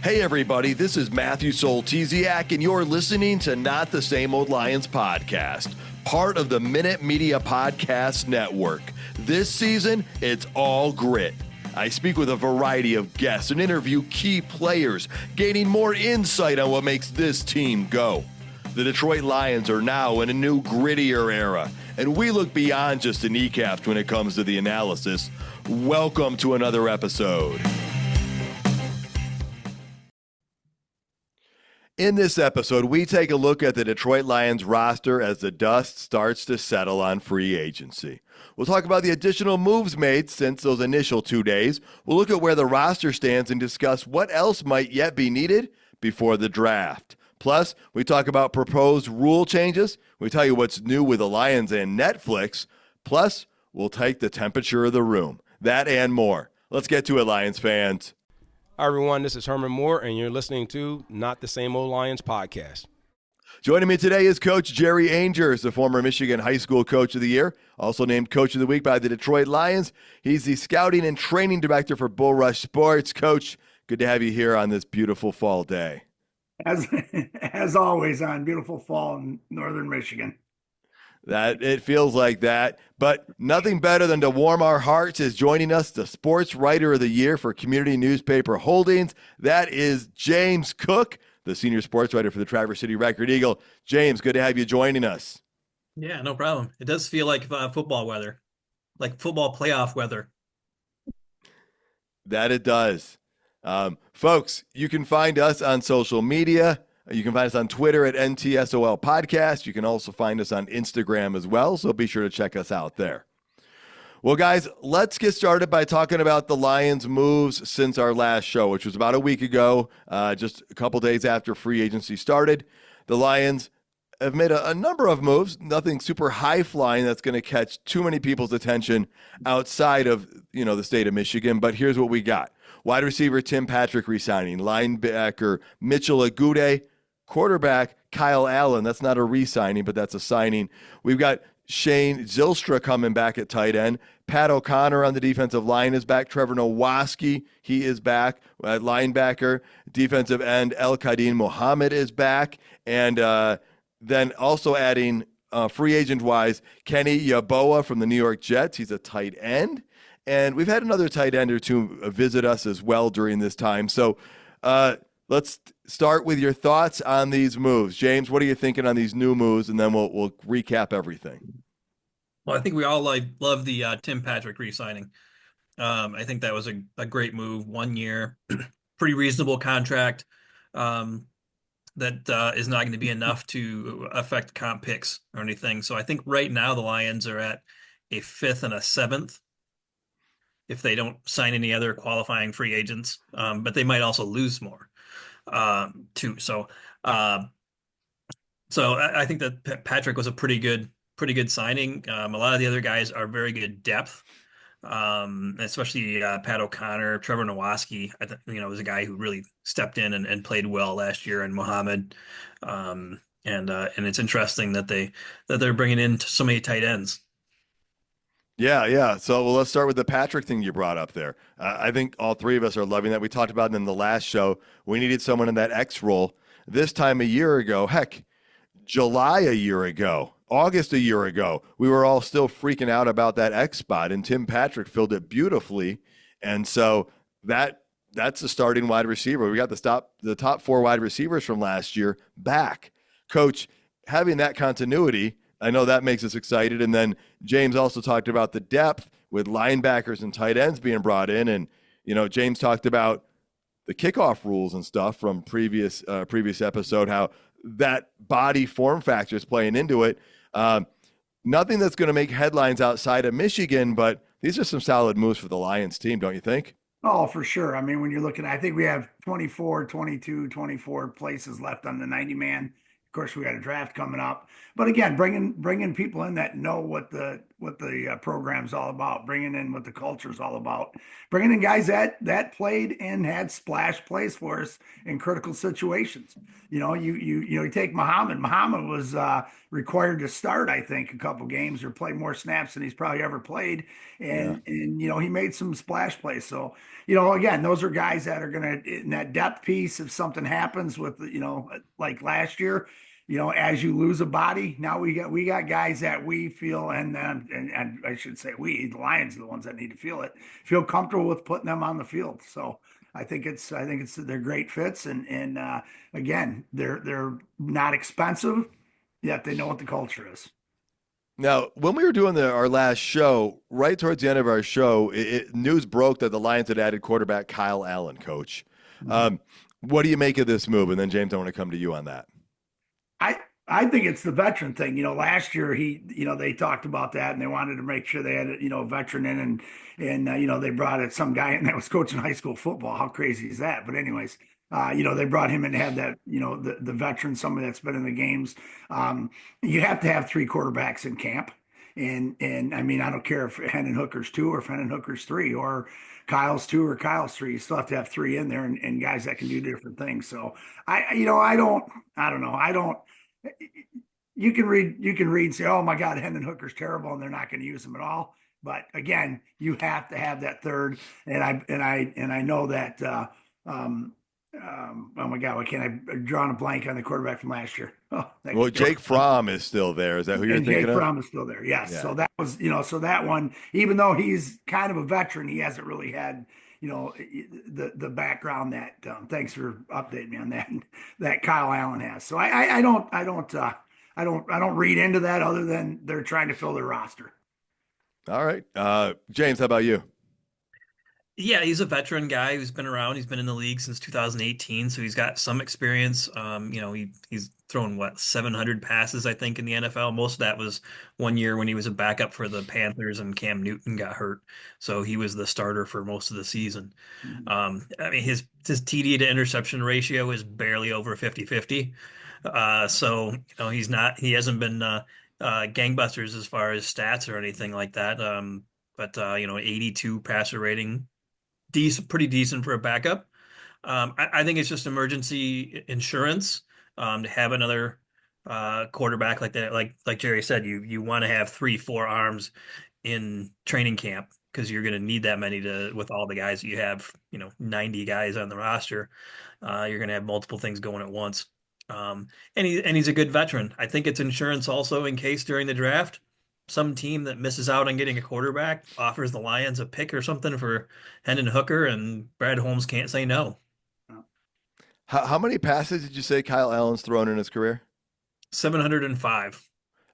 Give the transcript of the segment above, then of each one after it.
Hey everybody, this is Matthew Soltiziak, and you're listening to Not the Same Old Lions podcast, part of the Minute Media Podcast Network. This season, it's all grit. I speak with a variety of guests and interview key players, gaining more insight on what makes this team go. The Detroit Lions are now in a new, grittier era, and we look beyond just the kneecaps when it comes to the analysis. Welcome to another episode. In this episode, we take a look at the Detroit Lions roster as the dust starts to settle on free agency. We'll talk about the additional moves made since those initial 2 days. We'll look at where the roster stands and discuss what else might yet be needed before the draft. Plus, we talk about proposed rule changes. We tell you what's new with the Lions and Netflix. Plus, we'll take the temperature of the room. That and more. Let's get to it, Lions fans. Hi, everyone. This is Herman Moore, and you're listening to Not the Same Old Lions podcast. Joining me today is Coach Jerry Angers, the former Michigan High School Coach of the Year, also named Coach of the Week by the Detroit Lions. He's the Scouting and Training Director for Bull Rush Sports. Coach, good to have you here on this beautiful fall day. As always on beautiful fall in northern Michigan. That it feels like that, but nothing better than to warm our hearts is joining us, the Sports Writer of the Year for Community Newspaper Holdings. That is James Cook, the senior sports writer for the Traverse City Record Eagle. James, good to have you joining us. Yeah, no problem. It does feel like football weather, like football playoff weather. That it does. Folks, you can find us on social media. You can find us on Twitter at NTSOL Podcast. You can also find us on Instagram as well, so be sure to check us out there. Well, guys, let's get started by talking about the Lions' moves since our last show, which was about a week ago, just a couple days after free agency started. The Lions have made a number of moves, nothing super high-flying that's going to catch too many people's attention outside of, the state of Michigan, but here's what we got. Wide receiver Tim Patrick re-signing, linebacker Mitchell Agude, quarterback Kyle Allen. That's not a re-signing, but that's a signing. We've got Shane Zylstra coming back at tight end. Pat O'Connor on the defensive line is back. Trevor Nowaski, he is back at linebacker. Defensive end El Kadin Mohammed is back. And then also adding free agent-wise, Kenny Yeboah from the New York Jets. He's a tight end. And we've had another tight end or two visit us as well during this time. So let's start with your thoughts on these moves. James, what are you thinking on these new moves? And then we'll recap everything. Well, I think we all love the Tim Patrick re-signing. I think that was a great move. 1 year, pretty reasonable contract that is not going to be enough to affect comp picks or anything. So I think right now the Lions are at a 5th and a 7th. If they don't sign any other qualifying free agents, but they might also lose more too. So I think that Patrick was a pretty good signing. A lot of the other guys are very good depth, especially Pat O'Connor, Trevor Nowaski. Was a guy who really stepped in and played well last year, and Mohammed. And it's interesting that they're bringing in so many tight ends. Yeah. So let's start with the Patrick thing you brought up there. I think all three of us are loving that. We talked about it in the last show. We needed someone in that X role this time a year ago. Heck, July a year ago, August a year ago, we were all still freaking out about that X spot, and Tim Patrick filled it beautifully. And so that's the starting wide receiver. We got the top 4 wide receivers from last year back. Coach, having that continuity, I know that makes us excited. And then James also talked about the depth with linebackers and tight ends being brought in. And, James talked about the kickoff rules and stuff from previous episode, how that body form factor is playing into it. Nothing that's going to make headlines outside of Michigan, but these are some solid moves for the Lions team, don't you think? Oh, for sure. I mean, when you're looking, I think we have 24 places left on the 90-man. Of course, we got a draft coming up, but again, bringing people in that know what the the program's all about, bringing in what the culture's all about, bringing in guys that played and had splash plays for us in critical situations. You take Muhammad. Muhammad was required to start, I think, a couple games or play more snaps than he's probably ever played, Yeah. and he made some splash plays. So again, those are guys that are going to, in that depth piece, if something happens with, like last year, as you lose a body, now we got guys that we feel, and I should say the Lions are the ones that need to feel comfortable with putting them on the field. So I think it's they're great fits, and again, they're not expensive, yet they know what the culture is. Now, when we were doing our last show, right towards the end of our show, news broke that the Lions had added quarterback Kyle Allen, coach. What do you make of this move? And then, James, I want to come to you on that. I think it's the veteran thing. Last year they talked about that and they wanted to make sure they had a veteran in, and they brought some guy in that was coaching high school football. How crazy is that? But anyways, they brought him in to have that, the veteran, somebody that's been in the games. You have to have three quarterbacks in camp. And I mean, I don't care if Hendon Hooker's two or if Hendon Hooker's three or Kyle's two or Kyle's three. You still have to have three in there, and guys that can do different things. So I don't know. I don't. You can read and say, oh my God, Hendon Hooker's terrible, and they're not going to use him at all. But again, you have to have that third, and I know that. Oh my God, why can't I draw a blank on the quarterback from last year? Well, Jake Fromm is still there. Is that who you're and thinking Jake of? Fromm is still there. Yes. Yeah. So that was, so that one, even though he's kind of a veteran, he hasn't really had, the background that. Thanks for updating me on that. That Kyle Allen has. So I don't read into that other than they're trying to fill their roster. All right, James, how about you? Yeah, he's a veteran guy who's been around. He's been in the league since 2018, so he's got some experience. He's thrown 700 passes, I think, in the NFL. Most of that was one year when he was a backup for the Panthers and Cam Newton got hurt, so he was the starter for most of the season. I mean, his TD to interception ratio is barely over 50-50. So he hasn't been gangbusters as far as stats or anything like that. But 82 passer rating, pretty decent for a backup. I think it's just emergency insurance to have another quarterback like that. Like Jerry said, you want to have 3-4 arms in training camp because you're going to need that many with all the guys that you have. 90 guys on the roster. You're going to have multiple things going at once. And he's a good veteran. I think it's insurance also in case during the draft some team that misses out on getting a quarterback offers the Lions a pick or something for Hendon Hooker, and Brad Holmes can't say no. How many passes did you say Kyle Allen's thrown in his career? 705.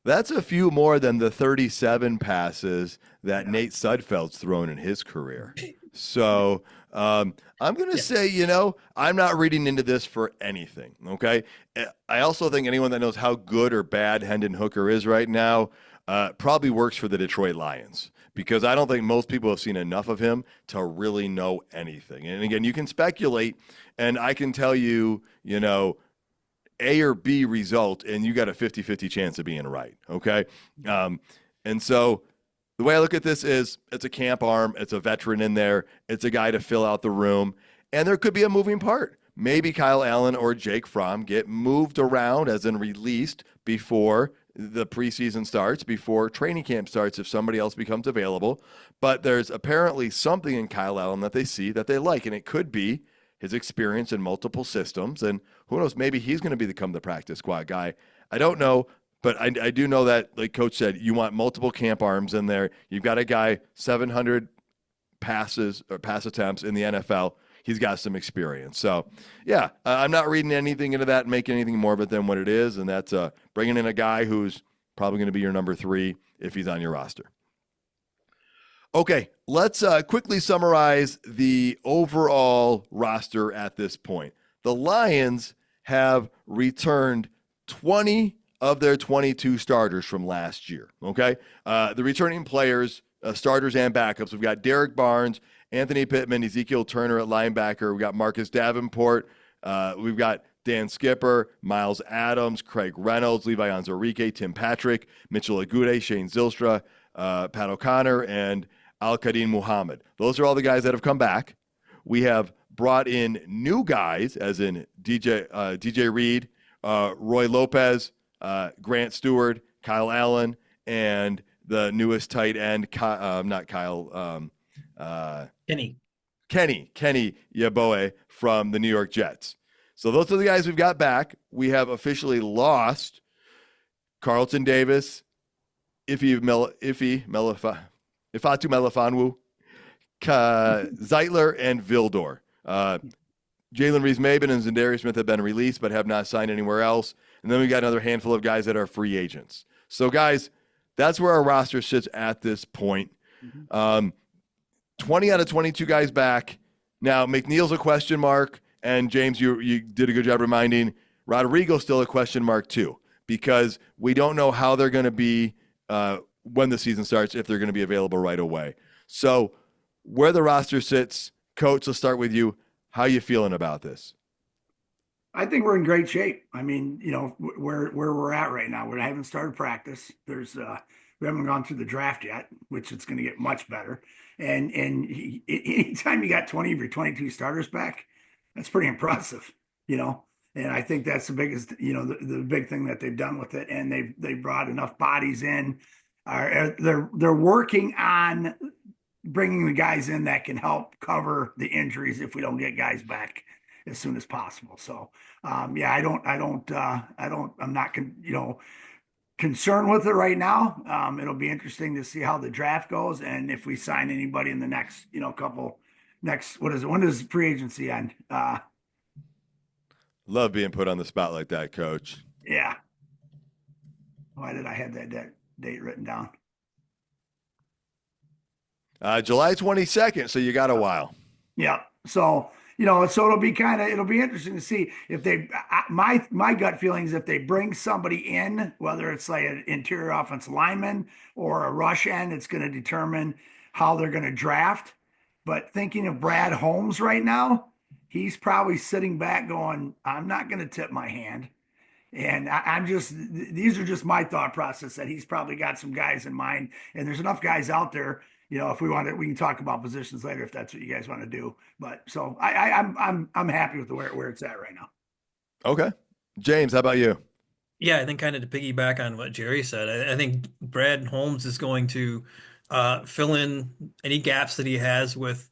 That's a few more than the 37 passes that Nate Sudfeld's thrown in his career. So I'm going to say, I'm not reading into this for anything, okay? I also think anyone that knows how good or bad Hendon Hooker is right now probably works for the Detroit Lions, because I don't think most people have seen enough of him to really know anything. And again, you can speculate, and I can tell you, A or B result, and you got a 50-50 chance of being right, okay? And so the way I look at this is it's a camp arm, it's a veteran in there, it's a guy to fill out the room, and there could be a moving part. Maybe Kyle Allen or Jake Fromm get moved around, as in released, before the preseason starts, before training camp starts, if somebody else becomes available. But there's apparently something in Kyle Allen that they see that they like, and it could be his experience in multiple systems. And who knows, maybe he's going to become the practice squad guy. I don't know, but I do know that, like Coach said, you want multiple camp arms in there. You've got a guy, 700 passes or pass attempts in the NFL. He's got some experience. So, yeah, I'm not reading anything into that and making anything more of it than what it is, and that's bringing in a guy who's probably going to be your number 3 if he's on your roster. Okay, let's quickly summarize the overall roster at this point. The Lions have returned 20 of their 22 starters from last year, okay? The returning players, starters and backups, we've got Derek Barnes, Anthony Pittman, Ezekiel Turner at linebacker. We've got Marcus Davenport. We've got Dan Skipper, Miles Adams, Craig Reynolds, Levi Onwuzurike, Tim Patrick, Mitchell Agude, Shane Zylstra, Pat O'Connor, and Al-Qadim Muhammad. Those are all the guys that have come back. We have brought in new guys, as in DJ Reed, Roy Lopez, Grant Stewart, Kyle Allen, and the newest tight end, Kenny Yeboah from the New York Jets. So those are the guys we've got back. We have officially lost Carlton Davis, Ifatu Melifonwu, Zeitler, and Vildor. Jalen Reese-Maben and Zendarius Smith have been released but have not signed anywhere else. And then we got another handful of guys that are free agents. So, guys, that's where our roster sits at this point. 20 out of 22 guys back. Now, McNeil's a question mark. And, James, you did a good job reminding Rodrigo's still a question mark, too, because we don't know how they're going to be when the season starts, if they're going to be available right away. So, where the roster sits, Coach, let's start with you. How you feeling about this? I think we're in great shape. I mean, where we're at right now, we haven't started practice. We haven't gone through the draft yet, which it's going to get much better. And anytime you got 20 of your 22 starters back, that's pretty impressive, And I think that's the biggest, the big thing that they've done with it. And they've brought enough bodies in. They're working on bringing the guys in that can help cover the injuries if we don't get guys back as soon as possible. So, I'm not concerned with it right now. It'll be interesting to see how the draft goes and if we sign anybody in the next, what is it? When does free agency end? Love being put on the spot like that, Coach. Yeah. Why did I have that date written down? July 22nd, so you got a while. Yeah. So, it'll be interesting to see if my gut feeling is if they bring somebody in, whether it's like an interior offensive lineman or a rush end, it's going to determine how they're going to draft. But thinking of Brad Holmes right now, he's probably sitting back going, I'm not going to tip my hand. And these are just my thought process that he's probably got some guys in mind. And there's enough guys out there. If we want to, we can talk about positions later if that's what you guys want to do. But so I'm happy with where it's at right now. Okay, James, how about you? Yeah, I think kind of to piggyback on what Jerry said, I think Brad Holmes is going to fill in any gaps that he has with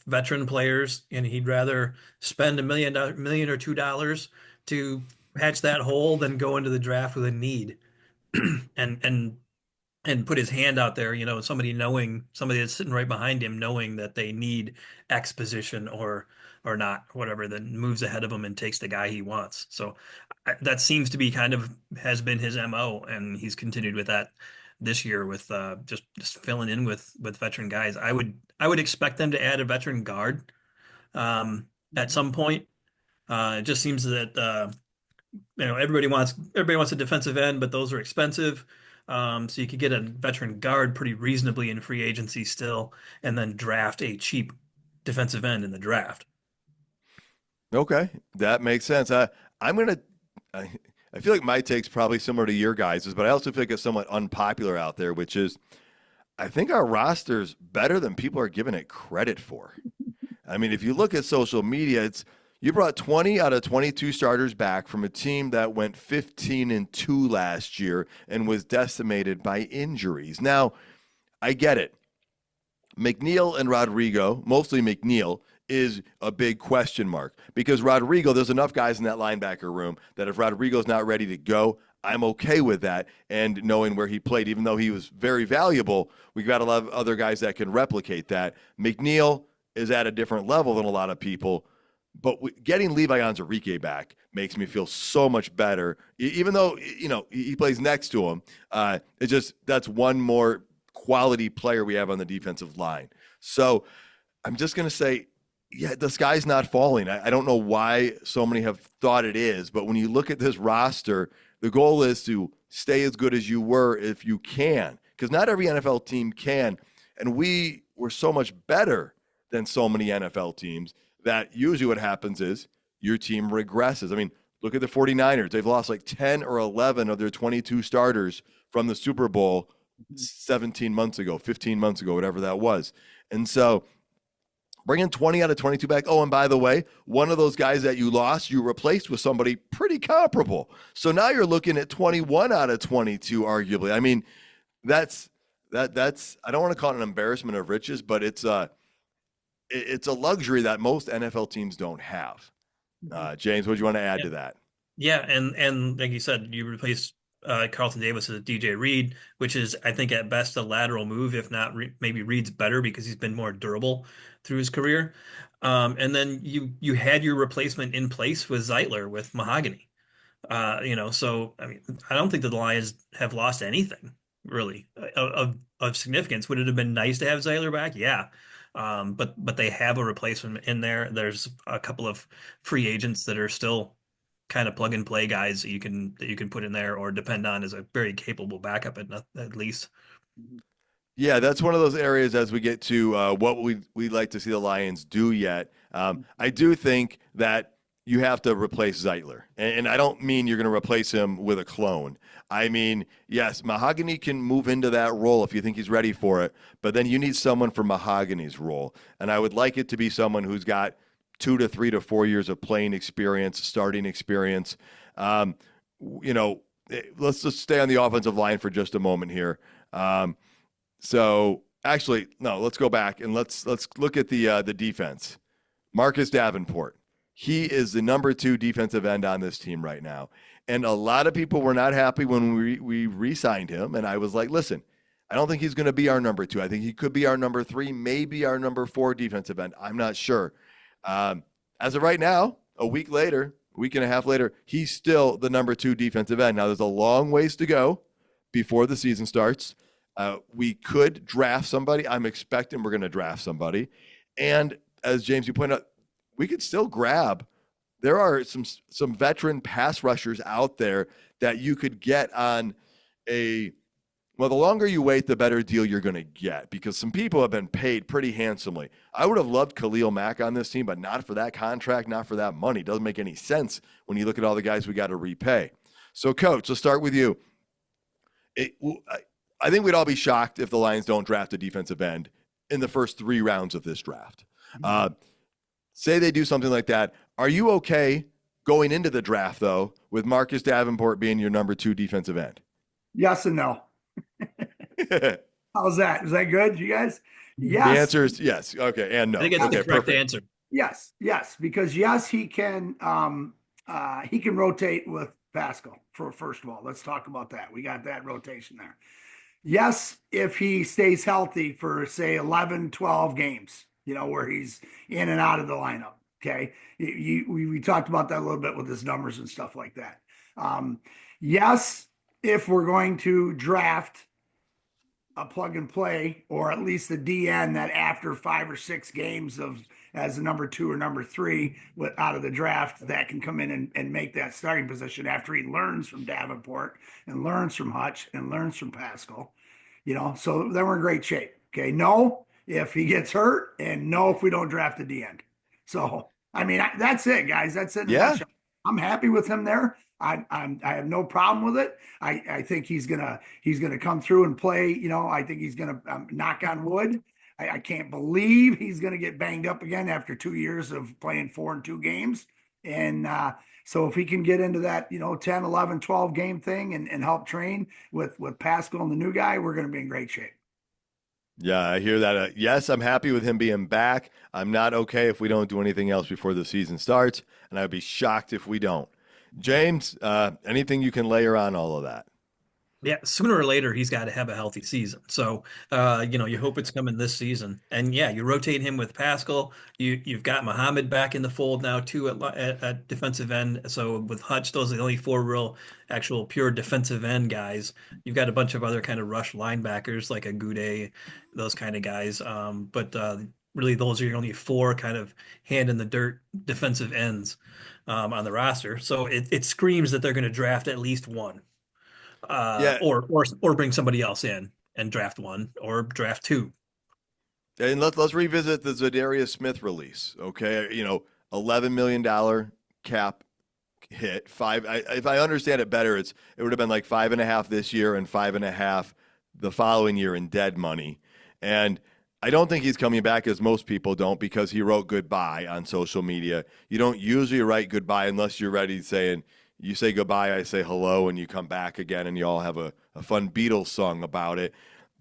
veteran players, and he'd rather spend $1 million or $2 to patch that hole than go into the draft with a need. and put his hand out there, somebody that's sitting right behind him, knowing that they need X position or not, whatever, then moves ahead of him and takes the guy he wants. So that seems to be has been his MO, and he's continued with that this year with just filling in with veteran guys. I would expect them to add a veteran guard at some point. It just seems that everybody wants a defensive end, but those are expensive. So you could get a veteran guard pretty reasonably in free agency still, and then draft a cheap defensive end in the draft. Okay, that makes sense. I feel like my take's probably similar to your guys's, but I also feel like it's somewhat unpopular out there, which is I think our roster's better than people are giving it credit for. I mean, if you look at social media, you brought 20 out of 22 starters back from a team that went 15-2 last year and was decimated by injuries. Now, I get it. McNeil and Rodrigo, mostly McNeil, is a big question mark because Rodrigo, there's enough guys in that linebacker room that if Rodrigo's not ready to go, I'm okay with that. And knowing where he played, even though he was very valuable, we've got a lot of other guys that can replicate that. McNeil is at a different level than a lot of people. But getting Levi Onwuzurike back makes me feel so much better, even though, he plays next to him. That's one more quality player we have on the defensive line. So I'm just going to say, yeah, the sky's not falling. I don't know why so many have thought it is, but when you look at this roster, the goal is to stay as good as you were if you can, because not every NFL team can. And we were so much better than so many NFL teams that usually what happens is your team regresses. I mean, look at the 49ers. They've lost like 10 or 11 of their 22 starters from the Super Bowl 17 months ago, 15 months ago, whatever that was. And so bringing 20 out of 22 back. Oh, and by the way, one of those guys that you lost, you replaced with somebody pretty comparable. So now you're looking at 21 out of 22, arguably. I mean, that's I don't want to call it an embarrassment of riches, but it's a luxury that most NFL teams don't have. James, what do you want to add to that? Yeah, and like you said, you replace Carlton Davis with DJ Reed, which is, I think, at best a lateral move, if not maybe Reed's better because he's been more durable through his career. And then you had your replacement in place with Zeitler with Mahogany. So I mean, I don't think that the Lions have lost anything really of significance. Would it have been nice to have Zeitler back? Yeah. But they have a replacement in there. There's a couple of free agents that are still kind of plug and play guys that you can put in there or depend on as a very capable backup at least. Yeah, that's one of those areas as we get to what we'd like to see the Lions do yet. I do think that you have to replace Zeitler. And I don't mean you're going to replace him with a clone. I mean, yes, Mahogany can move into that role if you think he's ready for it, but then you need someone for Mahogany's role. And I would like it to be someone who's got 2 to 3 to 4 years of playing experience, starting experience. Let's just stay on the offensive line for just a moment here. So actually, no, let's go back and let's look at the defense. Marcus Davenport. He is the number 2 defensive end on this team right now. And a lot of people were not happy when we re-signed him. And I was like, listen, I don't think he's going to be our number 2. I think he could be our number 3, maybe our number 4 defensive end. I'm not sure. As of right now, a week and a half later, he's still the number 2 defensive end. Now, there's a long ways to go before the season starts. We could draft somebody. I'm expecting we're going to draft somebody. And as James, you pointed out, we could still grab. There are some veteran pass rushers out there that you could get on the longer you wait, the better deal you're going to get because some people have been paid pretty handsomely. I would have loved Khalil Mack on this team, but not for that contract, not for that money. It doesn't make any sense when you look at all the guys we got to repay. So, Coach, let's start with you. I think we'd all be shocked if the Lions don't draft a defensive end in the first 3 rounds of this draft. Say they do something like that. Are you okay going into the draft, though, with Marcus Davenport being your number 2 defensive end? Yes and no. How's that? Is that good, you guys? Yes. The answer is yes. Okay, and no. I think it's the correct answer. Yes, because yes, he can rotate with Pascal for first of all. Let's talk about that. We got that rotation there. Yes, if he stays healthy for say 11, 12 games, where he's in and out of the lineup. Okay. We talked about that a little bit with his numbers and stuff like that. Yes, if we're going to draft a plug and play, or at least a DN that after 5 or 6 games as a number 2 or number 3 out of the draft, that can come in and make that starting position after he learns from Davenport and learns from Hutch and learns from Pascal, so then we're in great shape. Okay. No, if he gets hurt, and no, if we don't draft a DN. So, I mean, that's it, guys. That's it. Yeah. I'm happy with him there. I have no problem with it. I think he's gonna come through and play. I think he's gonna knock on wood. I can't believe he's gonna get banged up again after 2 years of playing 4 and 2 games. And so if he can get into that 10, 11, 12 game thing and help train with Pascal and the new guy, we're gonna be in great shape. Yeah, I hear that. Yes, I'm happy with him being back. I'm not okay if we don't do anything else before the season starts, and I'd be shocked if we don't. James, anything you can layer on all of that? Yeah, sooner or later he's got to have a healthy season. So, you hope it's coming this season. And yeah, you rotate him with Pascal. You've got Muhammad back in the fold now too at defensive end. So with Hutch, those are the only 4 real, actual, pure defensive end guys. You've got a bunch of other kind of rush linebackers like a Goudet, those kind of guys. But really, those are your only 4 kind of hand in the dirt defensive ends on the roster. So it screams that they're going to draft at least one. Or bring somebody else in and draft 1 or draft 2. And let's revisit the Zadarius Smith release. Okay, $11 million cap hit. If I understand it better, it would have been like 5.5 this year and 5.5 the following year in dead money. And I don't think he's coming back, as most people don't, because he wrote goodbye on social media. You don't usually write goodbye unless you're ready saying, you say goodbye, I say hello, and you come back again, and you all have a fun Beatles song about it.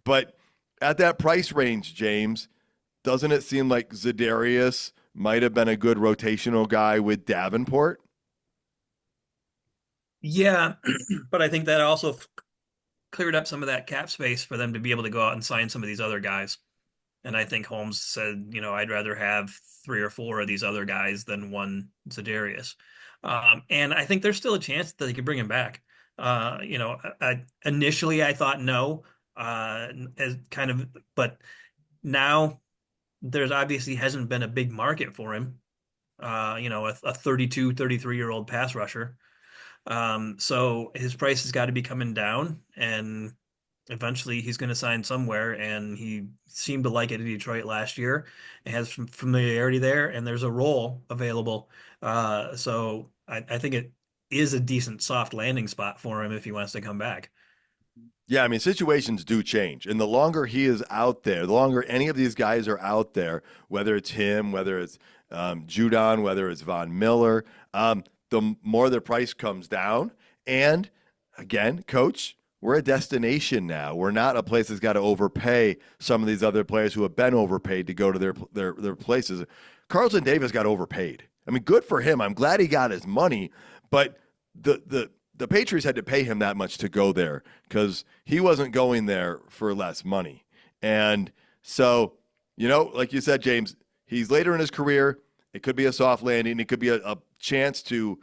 But at that price range, James, doesn't it seem like Za'Darius might have been a good rotational guy with Davenport? Yeah, but I think that also cleared up some of that cap space for them to be able to go out and sign some of these other guys. And I think Holmes said, I'd rather have 3 or 4 of these other guys than one Za'Darius. And I think there's still a chance that they could bring him back. Initially I thought no, as kind of, but now there's obviously hasn't been a big market for him. A 32, 33-year-old pass rusher. So his price has got to be coming down, and eventually he's going to sign somewhere. And he seemed to like it in Detroit last year. It has some familiarity there, and there's a role available. So I think it is a decent soft landing spot for him if he wants to come back. Yeah, I mean, situations do change. And the longer he is out there, the longer any of these guys are out there, whether it's him, whether it's Judon, whether it's Von Miller, the more their price comes down. And again, coach, we're a destination now. We're not a place that's got to overpay some of these other players who have been overpaid to go to their places. Carlton Davis got overpaid. I mean, good for him. I'm glad he got his money, but the Patriots had to pay him that much to go there because he wasn't going there for less money. And so, like you said, James, he's later in his career. It could be a soft landing. It could be a chance to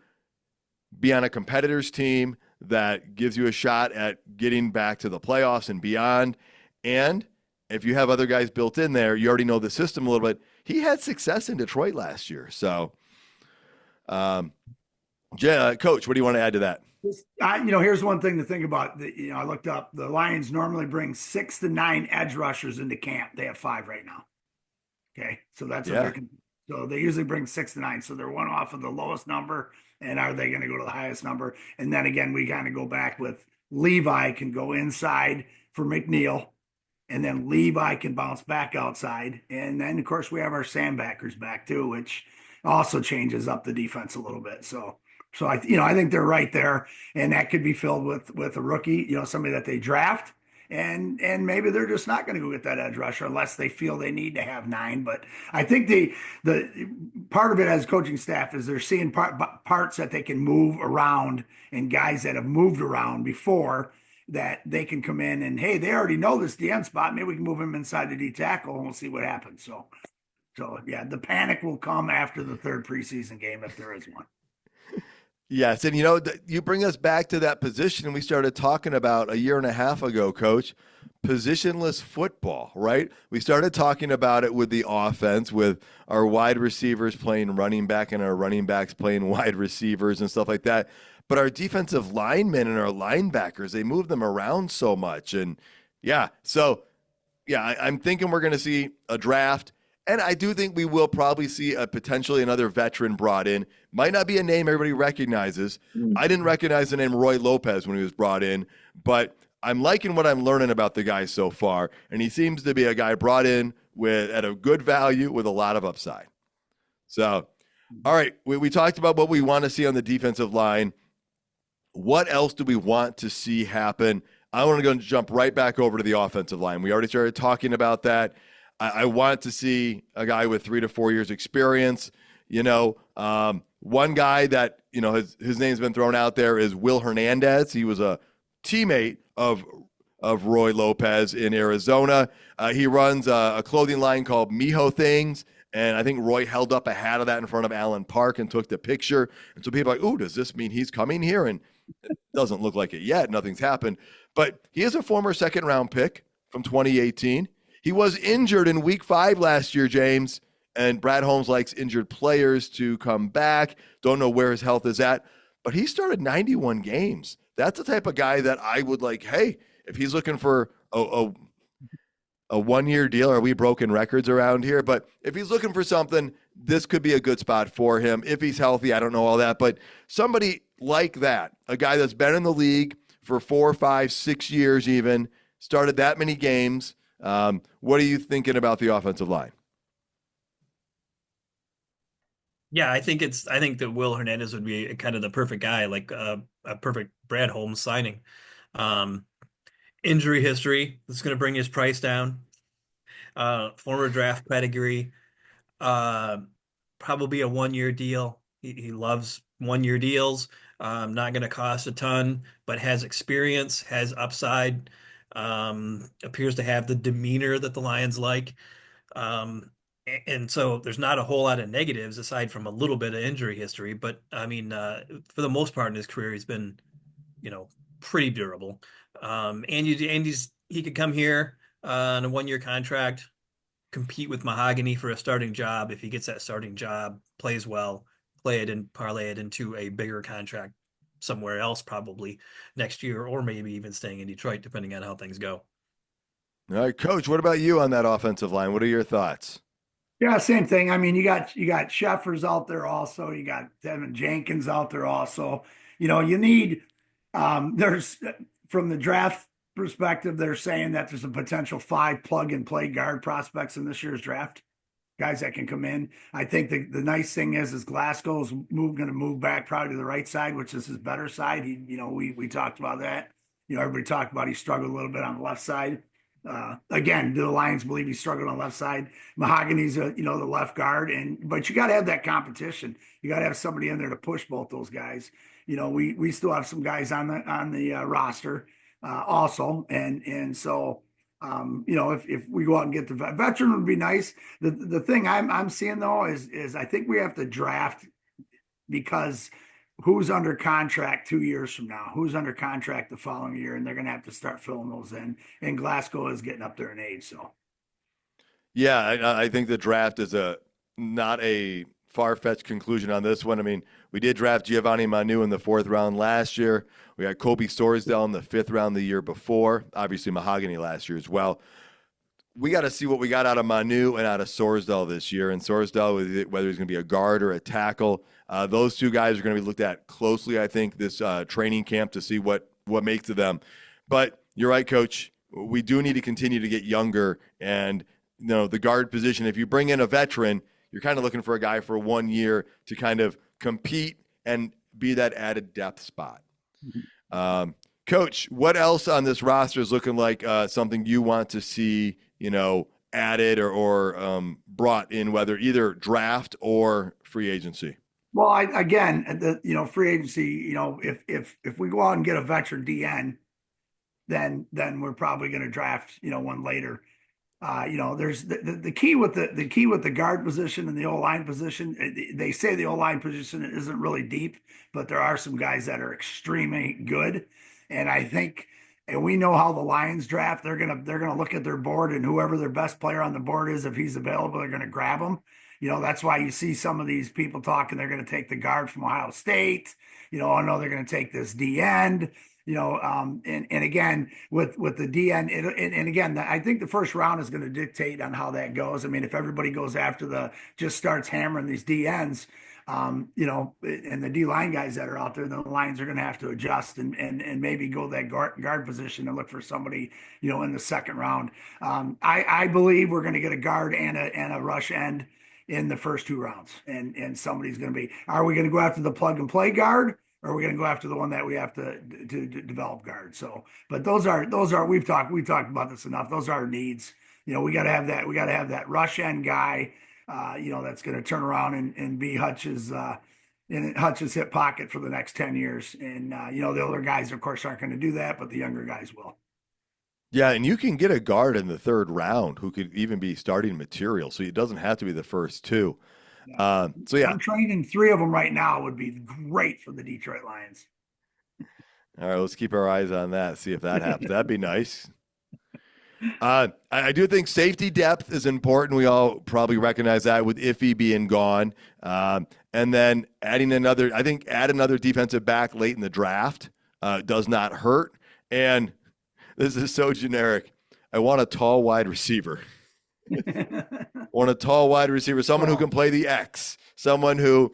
be on a competitor's team that gives you a shot at getting back to the playoffs and beyond. And if you have other guys built in there, you already know the system a little bit. He had success in Detroit last year. So, Coach, what do you want to add to that? Here's one thing to think about. I looked up. The Lions normally bring 6 to 9 edge rushers into camp. They have 5 right now. Okay, so that's what so they usually bring 6 to 9. So they're one off of the lowest number, and are they going to go to the highest number? And then again, we kind of go back with Levi can go inside for McNeil, and then Levi can bounce back outside, and then of course we have our sandbackers back too, which also changes up the defense a little bit. So I think they're right there, and that could be filled with a rookie, somebody that they draft, and maybe they're just not going to go get that edge rusher unless they feel they need to have 9. But I think the part of it as coaching staff is they're seeing parts that they can move around, and guys that have moved around before that they can come in and, hey, they already know this DN spot. Maybe we can move him inside the D tackle and we'll see what happens. So yeah, the panic will come after the 3rd preseason game if there is one. Yes, and you bring us back to that position we started talking about a year and a half ago, Coach, positionless football, right? We started talking about it with the offense, with our wide receivers playing running back and our running backs playing wide receivers and stuff like that. But our defensive linemen and our linebackers, they move them around so much. And I'm thinking we're going to see a draft. And I do think we will probably see potentially another veteran brought in. Might not be a name everybody recognizes. I didn't recognize the name Roy Lopez when he was brought in, but I'm liking what I'm learning about the guy so far. And he seems to be a guy brought in at a good value with a lot of upside. So, all right, we talked about what we want to see on the defensive line. What else do we want to see happen? I want to go and jump right back over to the offensive line. We already started talking about that. I want to see a guy with 3 to 4 years experience. One guy that, his name's been thrown out there is Will Hernandez. He was a teammate of Roy Lopez in Arizona. He runs a clothing line called Mijo Things. And I think Roy held up a hat of that in front of Allen Park and took the picture. And so people are like, ooh, does this mean he's coming here? And it doesn't look like it yet. Nothing's happened. But he is a former 2nd-round pick from 2018. He was injured in week 5 last year, James, and Brad Holmes likes injured players to come back. Don't know where his health is at, but he started 91 games. That's the type of guy that I would like, hey, if he's looking for a 1-year deal, are we broken records around here? But if he's looking for something, this could be a good spot for him. If he's healthy, I don't know all that, but somebody like that, a guy that's been in the league for 4, 5, 6 years even, started that many games. What are you thinking about the offensive line? Yeah, I think that Will Hernandez would be kind of the perfect guy, like a perfect Brad Holmes signing. Um, Injury history that's going to bring his price down. Former draft pedigree. Uh, Probably a 1 year deal. He loves 1 year deals. Not going to cost a ton, but has experience, has upside. Appears to have the demeanor that the Lions like. And so there's not a whole lot of negatives aside from a little bit of injury history. But I mean, for the most part in his career, he's been, you know, pretty durable. He could come here on a 1 year contract, compete with Mahogany for a starting job. If he gets that starting job, plays well, play it and parlay it into a bigger contract somewhere else, probably next year, or maybe even staying in Detroit, depending on how things go. All right, Coach, what about you on that offensive line? What are your thoughts? Yeah, same thing. I mean, you got Sheffers out there also. You got Devin Jenkins out there also. You need there's from the draft perspective, they're saying that there's a potential 5 plug and play guard prospects in this year's draft, guys that can come in. I think the nice thing is Glasgow's going to move back probably to the right side, which is his better side. We talked about that. Everybody talked about he struggled a little bit on the left side. Again, do the Lions believe he struggled on the left side? Mahogany's the left guard, but you got to have that competition. You got to have somebody in there to push both those guys. We still have some guys on the roster also, and so if we go out and get the veteran would be nice. The thing I'm seeing though is I think we have to draft because who's under contract 2 years from now, who's under contract the following year, and they're going to have to start filling those in. And Glasgow is getting up there in age, so. Yeah, I think the draft is not a far-fetched conclusion on this one. I mean, we did draft Giovanni Manu in the 4th round last year. We had Kobe Storsdale in the 5th round the year before. Obviously, Mahogany last year as well. We got to see what we got out of Manu and out of Sorsdal this year. And Sorsdal, whether he's going to be a guard or a tackle, those two guys are going to be looked at closely, I think, this training camp to see what makes of them. But you're right, Coach. We do need to continue to get younger. And, the guard position, if you bring in a veteran, you're kind of looking for a guy for 1 year to kind of compete and be that added depth spot. Mm-hmm. Coach, what else on this roster is looking like something you want to see, added or brought in, whether either draft or free agency? Well, free agency, if we go out and get a veteran DN, then we're probably going to draft, one later. There's the key with the guard position and the O-line position. They say the O-line position isn't really deep, but there are some guys that are extremely good. And I think, and we know how the Lions draft, they're gonna look at their board, and whoever their best player on the board is, if he's available, they're gonna grab him. That's why you see some of these people talking, they're gonna take the guard from Ohio State. I know they're gonna take this D end. And again, with the DN, and again, I think the first round is going to dictate on how that goes. I mean, if everybody goes after just starts hammering these DNs, and the D line guys that are out there, the Lions are going to have to adjust and maybe go that guard position and look for somebody, in the second round. I believe we're going to get a guard and a rush end in the first 2 rounds, and somebody's going to be. Are we going to go after the plug and play guard? Or are we going to go after the one that we have to develop guard? So, but those are we've talked about this enough. Those are our needs. We got to have that. We got to have that rush end guy. That's going to turn around and be Hutch's in Hutch's hip pocket for the next 10 years. And the older guys, of course, aren't going to do that, but the younger guys will. Yeah, and you can get a guard in the 3rd round who could even be starting material, so it doesn't have to be the first 2. So yeah, I'm training 3 of them right now would be great for the Detroit Lions. All right, let's keep our eyes on that. See if that happens. That'd be nice. I do think safety depth is important. We all probably recognize that with Iffy being gone, and then add another defensive back late in the draft does not hurt. And this is so generic. I want a tall wide receiver. Want a tall wide receiver, someone who can play the X, someone who,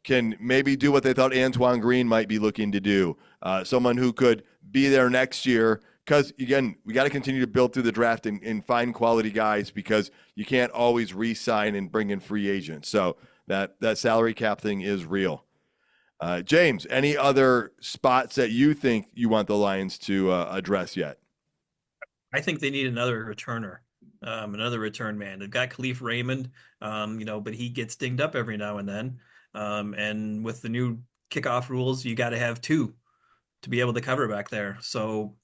can maybe do what they thought Antoine Green might be looking to do, someone who could be there next year, because again, we got to continue to build through the draft and find quality guys because you can't always re-sign and bring in free agents. So that salary cap thing is real. James, any other spots that you think you want the Lions to address yet? I think they need another returner, another return man. They've got Khalif Raymond, but he gets dinged up every now and then. And with the new kickoff rules, you got to have two to be able to cover back there. So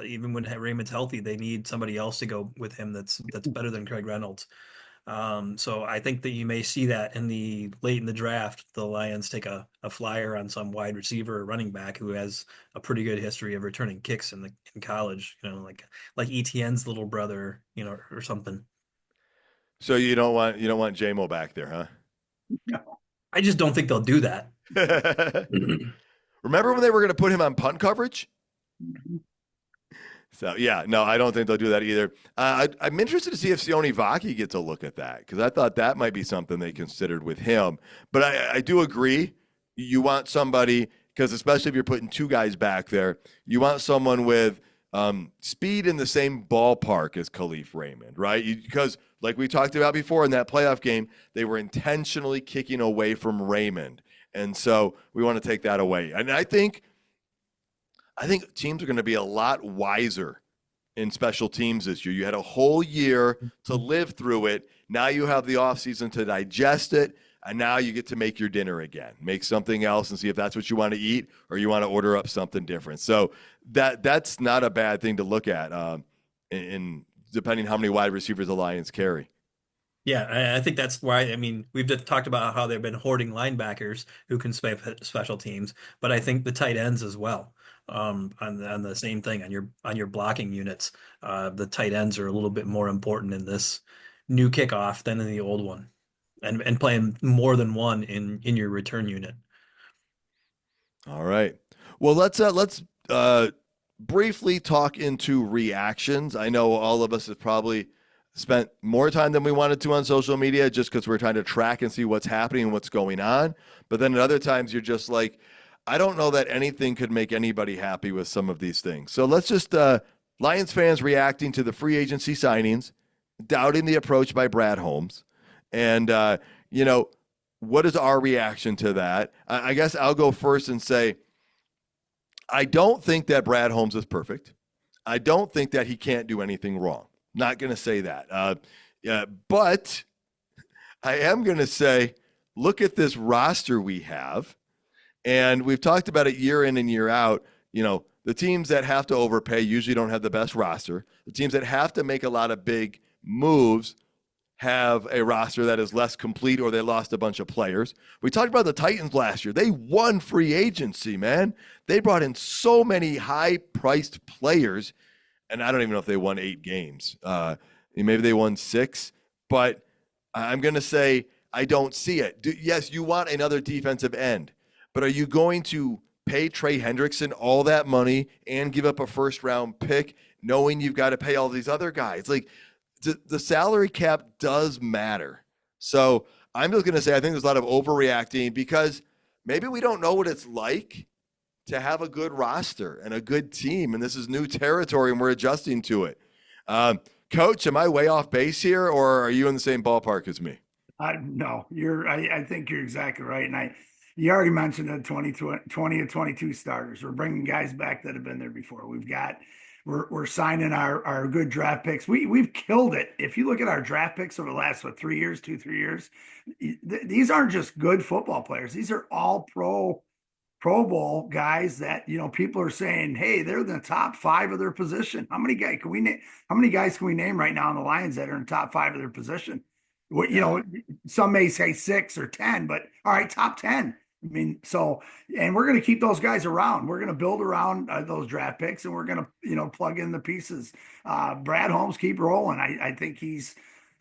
even when Raymond's healthy, they need somebody else to go with him that's better than Craig Reynolds. So I think that you may see that late in the draft, the Lions take a flyer on some wide receiver or running back who has a pretty good history of returning kicks in college, like ETN's little brother, or something. So you don't want JMO back there, huh? No. I just don't think they'll do that. Remember when they were going to put him on punt coverage? So, yeah, no, I don't think they'll do that either. I'm interested to see if Sione Vaki gets a look at that because I thought that might be something they considered with him. But I do agree. You want somebody, because especially if you're putting two guys back there, you want someone with speed in the same ballpark as Khalif Raymond, right? Because like we talked about before in that playoff game, they were intentionally kicking away from Raymond. And so we want to take that away. And I think teams are going to be a lot wiser in special teams this year. You had a whole year to live through it. Now you have the offseason to digest it, and now you get to make your dinner again. Make something else and see if that's what you want to eat or you want to order up something different. So that's not a bad thing to look at in depending how many wide receivers the Lions carry. Yeah, I think that's why. I mean, we've just talked about how they've been hoarding linebackers who can special teams, but I think the tight ends as well. On the same thing on your blocking units, the tight ends are a little bit more important in this new kickoff than in the old one, and playing more than one in your return unit. All right. Well, let's briefly talk into reactions. I know all of us have probably spent more time than we wanted to on social media just because we're trying to track and see what's happening and what's going on. But then at other times you're just like, I don't know that anything could make anybody happy with some of these things. So let's just Lions fans reacting to the free agency signings, doubting the approach by Brad Holmes. And, what is our reaction to that? I guess I'll go first and say, I don't think that Brad Holmes is perfect. I don't think that he can't do anything wrong. Not going to say that. But I am going to say, look at this roster we have. And we've talked about it year in and year out. The teams that have to overpay usually don't have the best roster. The teams that have to make a lot of big moves have a roster that is less complete or they lost a bunch of players. We talked about the Titans last year. They won free agency, man. They brought in so many high-priced players, and I don't even know if they won 8 games. Maybe they won 6, but I'm going to say I don't see it. Yes, you want another defensive end, but are you going to pay Trey Hendrickson all that money and give up a first-round pick knowing you've got to pay all these other guys? Like, the salary cap does matter. So I'm just going to say I think there's a lot of overreacting because maybe we don't know what it's like to have a good roster and a good team, and this is new territory, and we're adjusting to it. Coach, am I way off base here, or are you in the same ballpark as me? No, I think you're exactly right. And you already mentioned the 20 and 22 starters. We're bringing guys back that have been there before. We're signing our good draft picks. We've killed it. If you look at our draft picks over the last 3 years, 3 years, these aren't just good football players. These are all Pro Bowl guys that people are saying, hey, they're in the top 5 of their position. How many guys can we name? How many guys can we name right now on the Lions that are in the top 5 of their position? Some may say 6 or 10, but all right, top 10. I mean, and we're going to keep those guys around. We're going to build around those draft picks, and we're going to, plug in the pieces. Brad Holmes, keep rolling. I think he's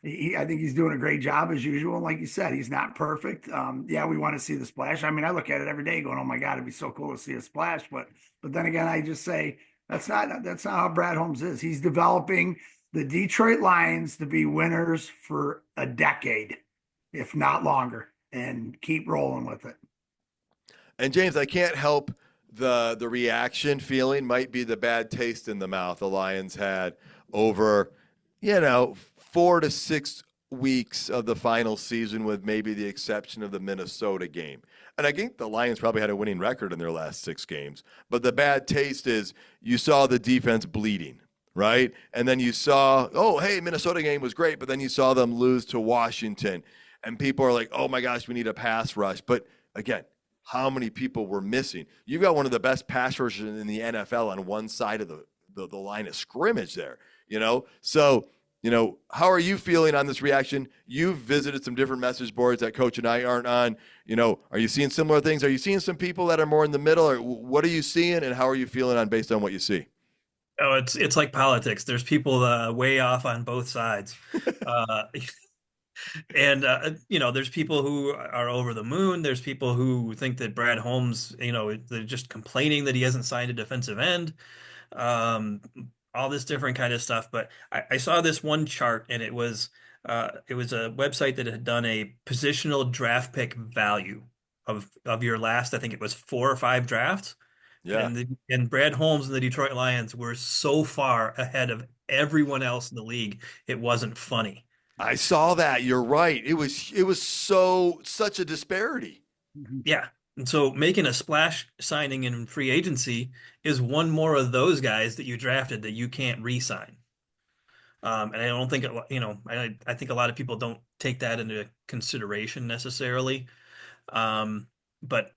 doing a great job as usual. And like you said, he's not perfect. We want to see the splash. I mean, I look at it every day going, oh my God, it'd be so cool to see a splash. But then again, I just say that's not how Brad Holmes is. He's developing the Detroit Lions to be winners for a decade, if not longer, and keep rolling with it. And James, I can't help the reaction feeling might be the bad taste in the mouth the Lions had over, 4 to 6 weeks of the final season, with maybe the exception of the Minnesota game. And I think the Lions probably had a winning record in their last 6 games. But the bad taste is you saw the defense bleeding, right? And then you saw, oh, hey, Minnesota game was great, but then you saw them lose to Washington. And people are like, oh my gosh, we need a pass rush. But again, how many people were missing? You've got one of the best pass rushers in the NFL on one side of the line of scrimmage there, So, how are you feeling on this reaction? You've visited some different message boards that Coach and I aren't on. Are you seeing similar things? Are you seeing some people that are more in the middle? Or what are you seeing, and how are you feeling based on what you see? Oh, it's like politics. There's people way off on both sides. Uh, And there's people who are over the moon. There's people who think that Brad Holmes, they're just complaining that he hasn't signed a defensive end. Um, all this different kind of stuff. But I saw this one chart, and it was a website that had done a positional draft pick value of your last, I think it was 4 or 5 drafts. Yeah, And Brad Holmes and the Detroit Lions were so far ahead of everyone else in the league, it wasn't funny. I saw that. You're right. It was such a disparity. Yeah. And so making a splash signing in free agency is one more of those guys that you drafted that you can't re-sign. And I don't think, I think a lot of people don't take that into consideration necessarily. But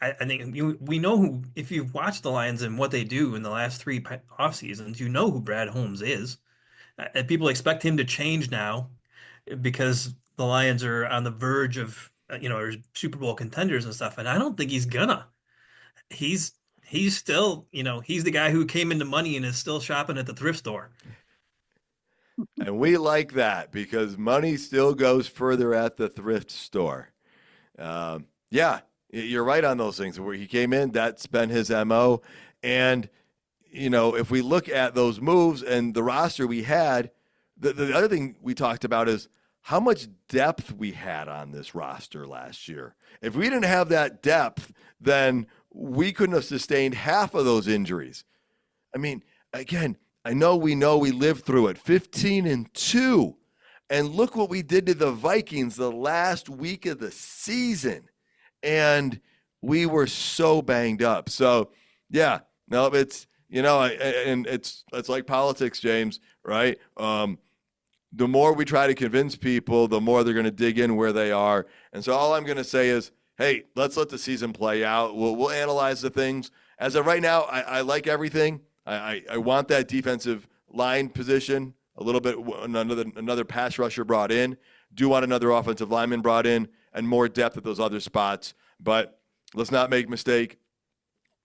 I think we know who, if you've watched the Lions and what they do in the last 3 off seasons, you know who Brad Holmes is. And people expect him to change now because the Lions are on the verge of, are Super Bowl contenders and stuff. And I don't think he's gonna. He's still, he's the guy who came into money and is still shopping at the thrift store. And we like that because money still goes further at the thrift store. Yeah, you're right on those things. Where he came in, that's been his MO. And if we look at those moves and the roster we had, the other thing we talked about is how much depth we had on this roster last year. If we didn't have that depth, then we couldn't have sustained half of those injuries. I mean, again, I know we lived through it, 15-2. And look what we did to the Vikings the last week of the season. And we were so banged up. So, yeah, no, it's, and it's like politics, James, right? The more we try to convince people, the more they're going to dig in where they are. And so all I'm going to say is, hey, let's let the season play out. We'll analyze the things. As of right now, I like everything. I want that defensive line position a little bit, another pass rusher brought in. Do want another offensive lineman brought in and more depth at those other spots. But let's not make a mistake.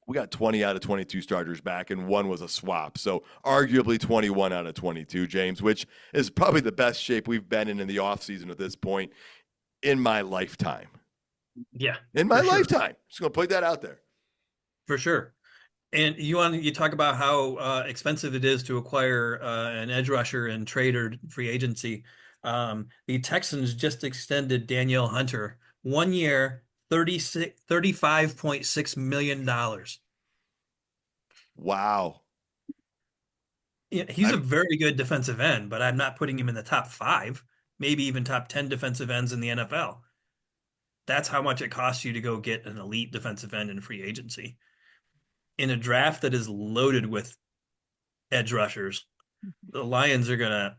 We got 20 out of 22 starters back, and one was a swap. So arguably 21 out of 22, James, which is probably the best shape we've been in the offseason at this point in my lifetime. Yeah. In my lifetime. Just going to put that out there. For sure. And you talk about how expensive it is to acquire an edge rusher in trade or free agency. The Texans just extended Danielle Hunter 1 year, $35.6 million. Wow. Yeah, he's a very good defensive end, but I'm not putting him in the top 5, maybe even top 10 defensive ends in the NFL. That's how much it costs you to go get an elite defensive end in free agency. In a draft that is loaded with edge rushers, the Lions are gonna.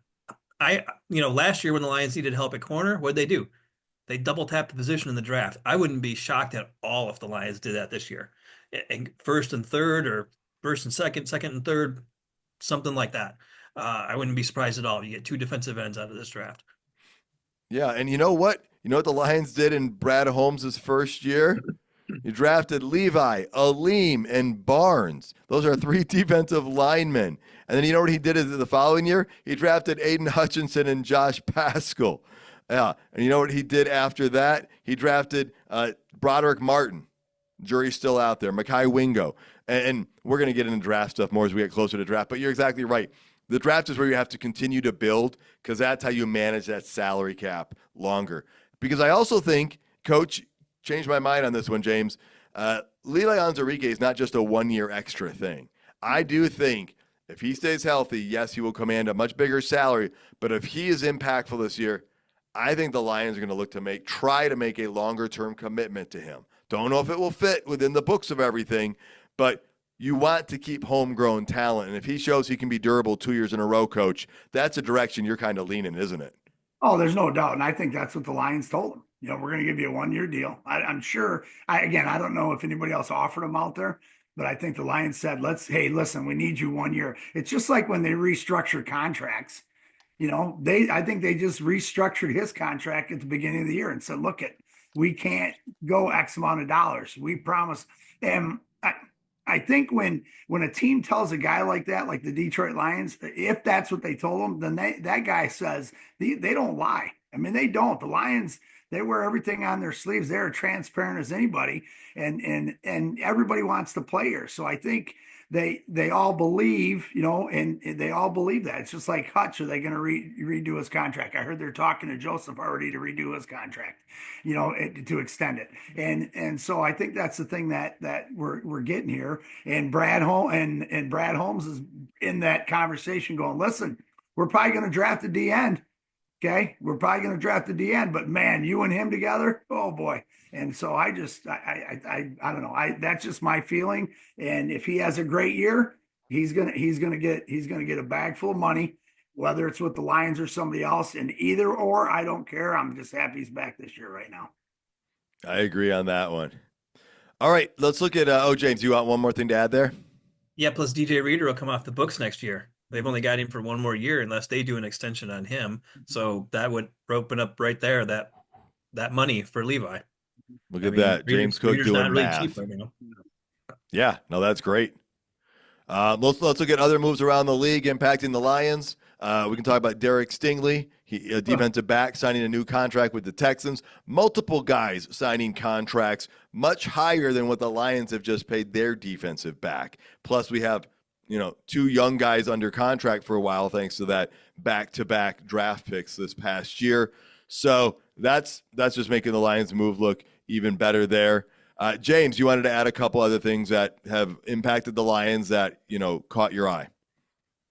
Last year when the Lions needed help at corner, what'd they do? They double tapped the position in the draft. I wouldn't be shocked at all if the Lions did that this year, and first and third, or first and second, second and third, something like that. I wouldn't be surprised at all. You get 2 defensive ends out of this draft. Yeah, and you know what? You know what the Lions did in Brad Holmes' first year? You drafted Levi, Aleem, and Barnes. Those are 3 defensive linemen. And then you know what he did the following year? He drafted Aiden Hutchinson and Josh Pascal. Yeah, and you know what he did after that? He drafted Broderick Martin. Jury's still out there. Mekhi Wingo. And we're going to get into draft stuff more as we get closer to draft. But you're exactly right. The draft is where you have to continue to build because that's how you manage that salary cap longer. Because I also think, Coach, changed my mind on this one, James. Lele Anzarike is not just a 1 year extra thing. I do think if he stays healthy, yes, he will command a much bigger salary. But if he is impactful this year, I think the Lions are going to look to try to make a longer term commitment to him. Don't know if it will fit within the books of everything, but you want to keep homegrown talent. And if he shows he can be durable 2 years in a row, coach, that's a direction you're kind of leaning, isn't it? Oh, there's no doubt. And I think that's what the Lions told him. We're going to give you a 1 year deal. I'm sure. I don't know if anybody else offered him out there, but I think the Lions said, hey, listen, we need you 1 year. It's just like when they restructure contracts. I think they just restructured his contract at the beginning of the year and said, look, we can't go X amount of dollars. We promise. And I think when a team tells a guy like that, like the Detroit Lions, if that's what they told him, then that guy says they don't lie. I mean, they don't. The Lions, they wear everything on their sleeves. They're transparent as anybody, and everybody wants to play here. So I think they all believe, and they all believe that. It's just like Hutch. Are they going to redo his contract? I heard they're talking to Joseph already to redo his contract, to extend it. And so I think that's the thing that we're getting here. And Brad Holmes is in that conversation going, listen, we're probably going to draft the D end. Okay, we're probably going to draft the D end, but man, you and him together, oh boy. And so I don't know. That's just my feeling. And if he has a great year, he's gonna get a bag full of money, whether it's with the Lions or somebody else. And either or, I don't care. I'm just happy he's back this year right now. I agree on that one. All right, let's look at James. You want one more thing to add there? Yeah, plus DJ Reader will come off the books next year. They've only got him for 1 more year unless they do an extension on him. So that would open up right there that money for Levi. Look at that. James Cook doing not really math. Cheap right now. Yeah, no, that's great. Let's look at other moves around the league impacting the Lions. We can talk about Derek Stingley, a defensive back, signing a new contract with the Texans. Multiple guys signing contracts much higher than what the Lions have just paid their defensive back. Plus, we have 2 young guys under contract for a while, thanks to that back-to-back draft picks this past year. So that's just making the Lions move look even better there. James, you wanted to add a couple other things that have impacted the Lions that, caught your eye.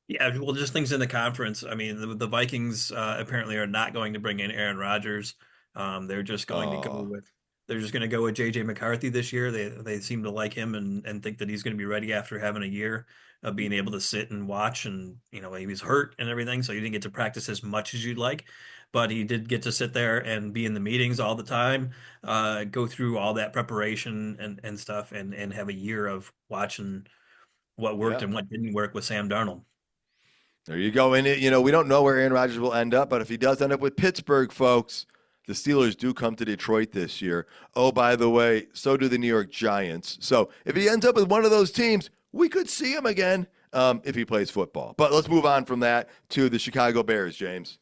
Yeah, well, just things in the conference. I mean, the Vikings apparently are not going to bring in Aaron Rodgers. They're just going to go with JJ McCarthy this year. They seem to like him and think that he's going to be ready after having a year of being able to sit and watch. And he was hurt and everything, so he didn't get to practice as much as you'd like. But he did get to sit there and be in the meetings all the time, go through all that preparation and stuff, and have a year of watching what worked and what didn't work with Sam Darnold. There you go. And we don't know where Aaron Rodgers will end up, but if he does end up with Pittsburgh, folks, the Steelers do come to Detroit this year. Oh, by the way, so do the New York Giants. So if he ends up with one of those teams, we could see him again if he plays football. But let's move on from that to the Chicago Bears, James.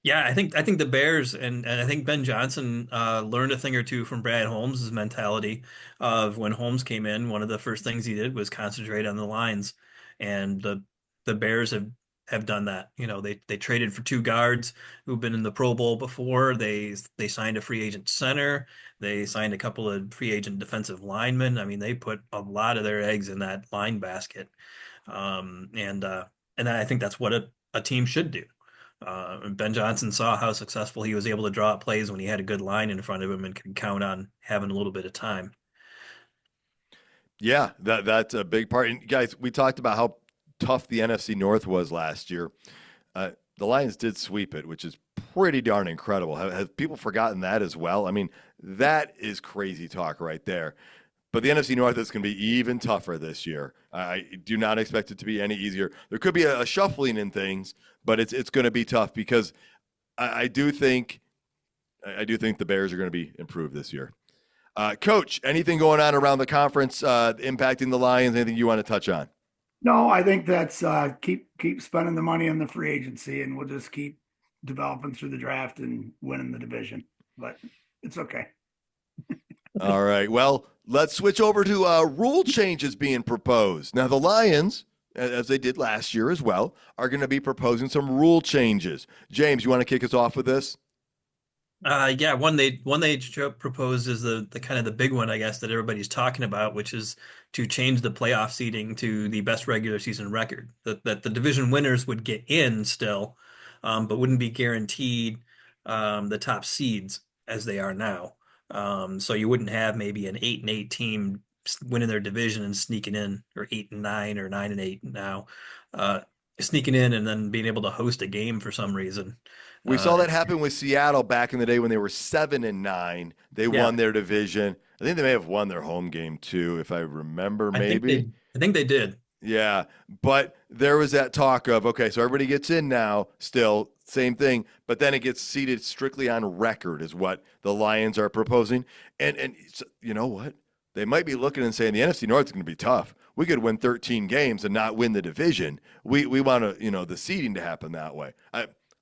Yeah, I think the Bears and I think Ben Johnson learned a thing or two from Brad Holmes' mentality of when Holmes came in. One of the first things he did was concentrate on the lines, and the Bears have done that. They traded for 2 guards who've been in the Pro Bowl before. They signed a free agent center. They signed a couple of free agent defensive linemen. I mean, they put a lot of their eggs in that line basket, and I think that's what a team should do. Ben Johnson saw how successful he was able to draw up plays when he had a good line in front of him and could count on having a little bit of time. Yeah, that's a big part. And guys, we talked about how tough the NFC North was last year. The Lions did sweep it, which is pretty darn incredible. Have people forgotten that as well? I mean, that is crazy talk right there. But the NFC North is going to be even tougher this year. I do not expect it to be any easier. There could be a shuffling in things, but it's going to be tough because I do think the Bears are going to be improved this year. Coach, anything going on around the conference impacting the Lions? Anything you want to touch on? No, I think that's keep spending the money on the free agency, and we'll just keep developing through the draft and winning the division. But it's okay. All right. Well, let's switch over to rule changes being proposed. Now, the Lions, as they did last year as well, are going to be proposing some rule changes. James, you want to kick us off with this? Yeah, proposed is the kind of the big one, I guess, that everybody's talking about, which is to change the playoff seeding to the best regular season record. That the division winners would get in still, but wouldn't be guaranteed the top seeds as they are now. So you wouldn't have maybe an 8-8 team winning their division and sneaking in, or 8-9 or 9-8 now, uh, sneaking in and then being able to host a game for some reason. We saw that It's happen with Seattle back in the day when they were 7-9. They yeah. won their division. I think they may have won their home game too, if I remember, maybe. I think they did. Yeah, but there was that talk of, okay, so everybody gets in now, still same thing, but then it gets seated strictly on record is what the Lions are proposing. And you know what? They might be looking and saying the NFC North is going to be tough. We could win 13 games and not win the division. We want to, the seeding to happen that way.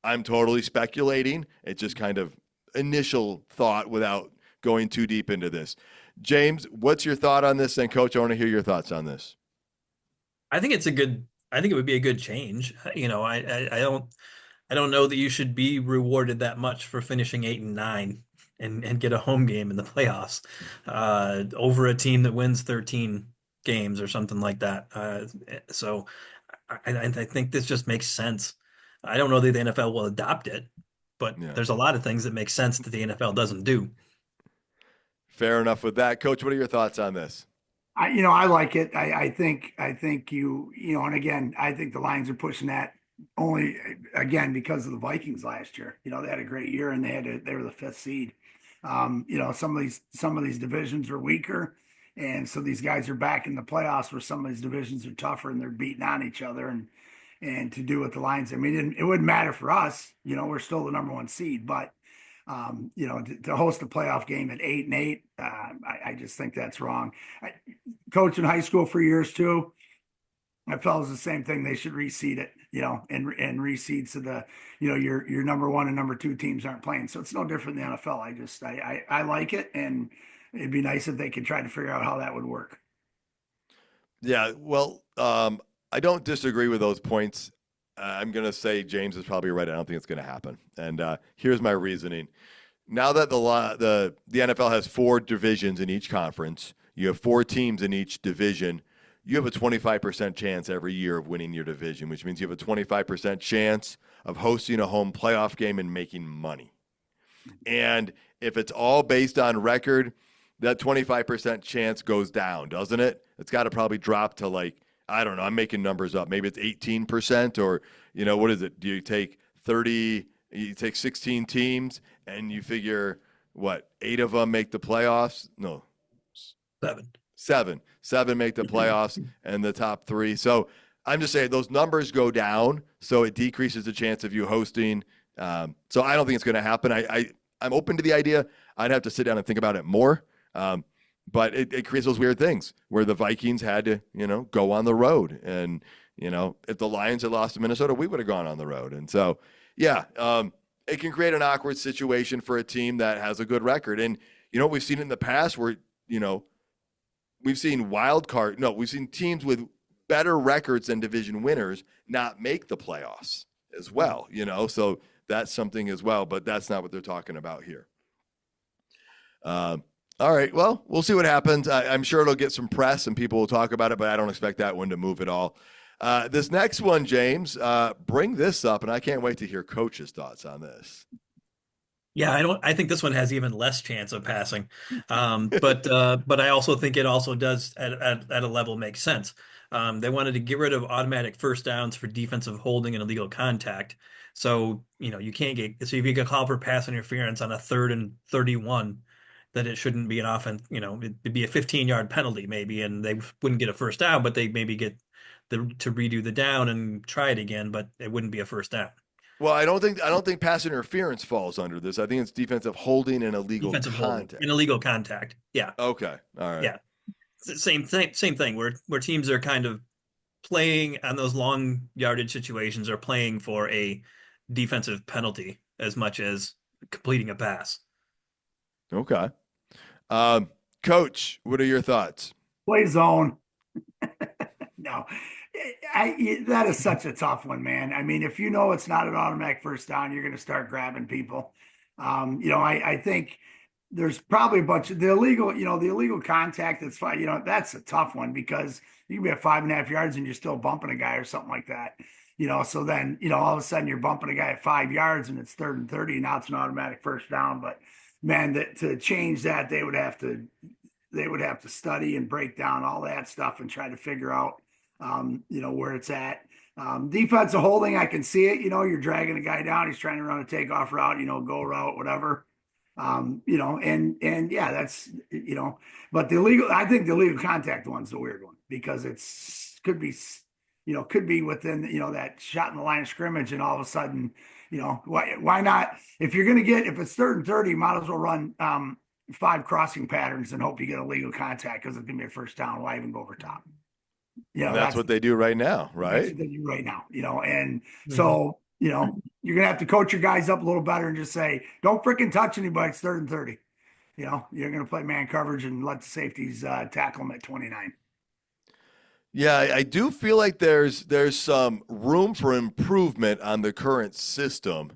I'm totally speculating. It's just kind of initial thought without going too deep into this. James, what's your thought on this? And Coach, I want to hear your thoughts on this. I think it would be a good change. I don't know that you should be rewarded that much for finishing 8-9 and get a home game in the playoffs over a team that wins 13 games or something like that. So I think this just makes sense. I don't know that the NFL will adopt it, but Yeah. there's a lot of things that make sense that the NFL doesn't do. Fair enough with that. Coach, what are your thoughts on this? I like it. I think and again, I think the Lions are pushing that only again because of the Vikings last year. They had a great year and they were the fifth seed. Some of these divisions are weaker, and so these guys are back in the playoffs where some of these divisions are tougher and they're beating on each other and to do with the Lions. I mean, it wouldn't matter for us. We're still the number one seed, but to host a playoff game at 8-8, I just think that's wrong. I coached in high school for years too. I felt it was the same thing. They should reseed it, and reseed so your number one and number two teams aren't playing. So it's no different than the NFL. I like it, and it'd be nice if they could try to figure out how that would work. Yeah, well, I don't disagree with those points. I'm going to say James is probably right. I don't think it's going to happen. And here's my reasoning. Now that the NFL has 4 divisions in each conference, you have 4 teams in each division, you have a 25% chance every year of winning your division, which means you have a 25% chance of hosting a home playoff game and making money. And if it's all based on record, that 25% chance goes down, doesn't it? It's got to probably drop to like, I don't know, I'm making numbers up. Maybe it's 18% or, what is it? Do you take 30, you take 16 teams and you figure what, 8 of them make the playoffs? No, 7. 7 make the playoffs and the top 3. So I'm just saying those numbers go down. So it decreases the chance of you hosting. So I don't think it's going to happen. I'm open to the idea. I'd have to sit down and think about it more. But it creates those weird things where the Vikings had to, go on the road. And, if the Lions had lost to Minnesota, we would have gone on the road. And so, yeah, it can create an awkward situation for a team that has a good record. And, we've seen in the past where, we've seen we've seen teams with better records than division winners not make the playoffs as well, so that's something as well, but that's not what they're talking about here. All right. Well, we'll see what happens. I'm sure it'll get some press and people will talk about it, but I don't expect that one to move at all. This next one, James, bring this up, and I can't wait to hear Coach's thoughts on this. Yeah, I think this one has even less chance of passing. But I also think it also does at a level make sense. They wanted to get rid of automatic first downs for defensive holding and illegal contact. So, you can't so if you get called for pass interference on a 3rd and 31, that it shouldn't be an offense, it'd be a 15-yard penalty maybe, and they wouldn't get a first down, but they maybe get to redo the down and try it again, but it wouldn't be a first down. Well, I don't think pass interference falls under this. I think it's defensive holding and illegal Defensive contact. holding and illegal contact. Yeah. Okay. All right. Yeah. Same thing where teams are kind of playing on those long yardage situations or playing for a defensive penalty as much as completing a pass. Okay. Coach, what are your thoughts? Play zone. No, that is such a tough one, man. I mean, if it's not an automatic first down, you're going to start grabbing people. I think there's probably a bunch of the illegal, the illegal contact. That's fine. That's a tough one because you can be at 5.5 yards and you're still bumping a guy or something like that. So then, all of a sudden you're bumping a guy at 5 yards and it's 3rd and 30, and now it's an automatic first down. But man, to change that, they would have to study and break down all that stuff and try to figure out, where it's at. Defensive holding, I can see it. You're dragging a guy down. He's trying to run a takeoff route, go route, whatever. And yeah, but I think the illegal contact one's the weird one because could be within, that shot in the line of scrimmage, and all of a sudden, why not? If it's 3rd and 30, you might as well run 5 crossing patterns and hope you get a legal contact because it's gonna be a first down. Why even go over top? That's what they do right now, That's right? what they do right now, and so you're gonna have to coach your guys up a little better and just say, don't freaking touch anybody. It's 3rd and 30. You're gonna play man coverage and let the safeties tackle them at 29. Yeah, I do feel like there's some room for improvement on the current system,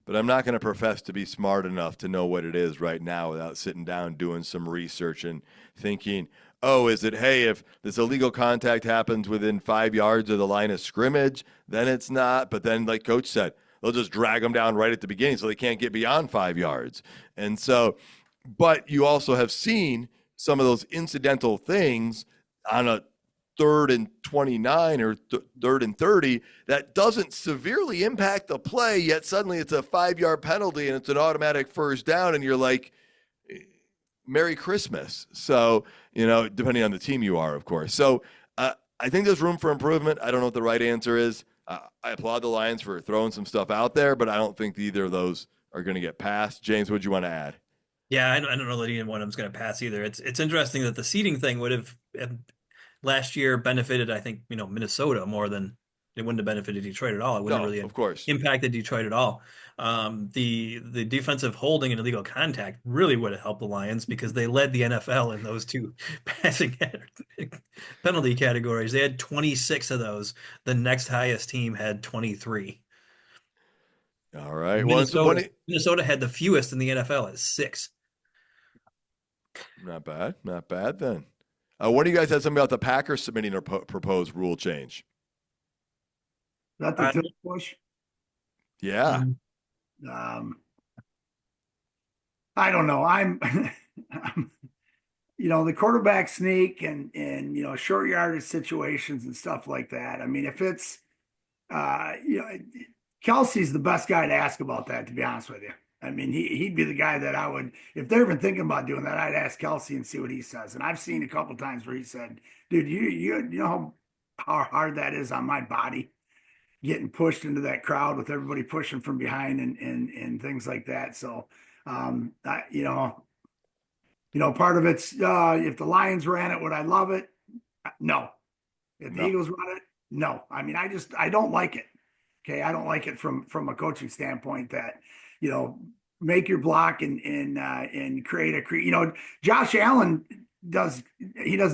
but I'm not going to profess to be smart enough to know what it is right now without sitting down doing some research and thinking, oh, is it, hey, if this illegal contact happens within 5 yards of the line of scrimmage, then it's not. But then, like Coach said, they'll just drag them down right at the beginning so they can't get beyond 5 yards. And so, but you also have seen some of those incidental things on a 3rd and 29 or 3rd and 30 that doesn't severely impact the play, yet suddenly it's a 5-yard penalty and it's an automatic first down, and you're like, Merry Christmas. So, depending on the team you are, of course. So I think there's room for improvement. I don't know what the right answer is. I applaud the Lions for throwing some stuff out there, but I don't think either of those are going to get passed. James, what do you want to add? Yeah, I don't know that either one of them's going to pass either. It's interesting that the seeding thing would have last year benefited, I think, Minnesota more than it wouldn't have benefited Detroit at all. It wouldn't really of course. impacted Detroit at all. The defensive holding and illegal contact really would have helped the Lions because they led the NFL in those two passing penalty categories. They had 26 of those. The next highest team had 23. All right. Minnesota had the fewest in the NFL at 6. Not bad. Not bad then. What do you guys have something about the Packers submitting a proposed rule change? Is that the tilt push? Yeah. I don't know. I'm the quarterback sneak and short yardage situations and stuff like that. I mean, if it's Kelsey's the best guy to ask about that, to be honest with you. I mean, he'd be the guy that I would, if they're even thinking about doing that, I'd ask Kelsey and see what he says. And I've seen a couple times where he said, dude, you know how hard that is on my body, getting pushed into that crowd with everybody pushing from behind and things like that. So, part of it's if the Lions ran it, would I love it? No. If the Eagles run it, no. I mean, I don't like it. Okay, I don't like it from a coaching standpoint that make your block and create Josh Allen doesn't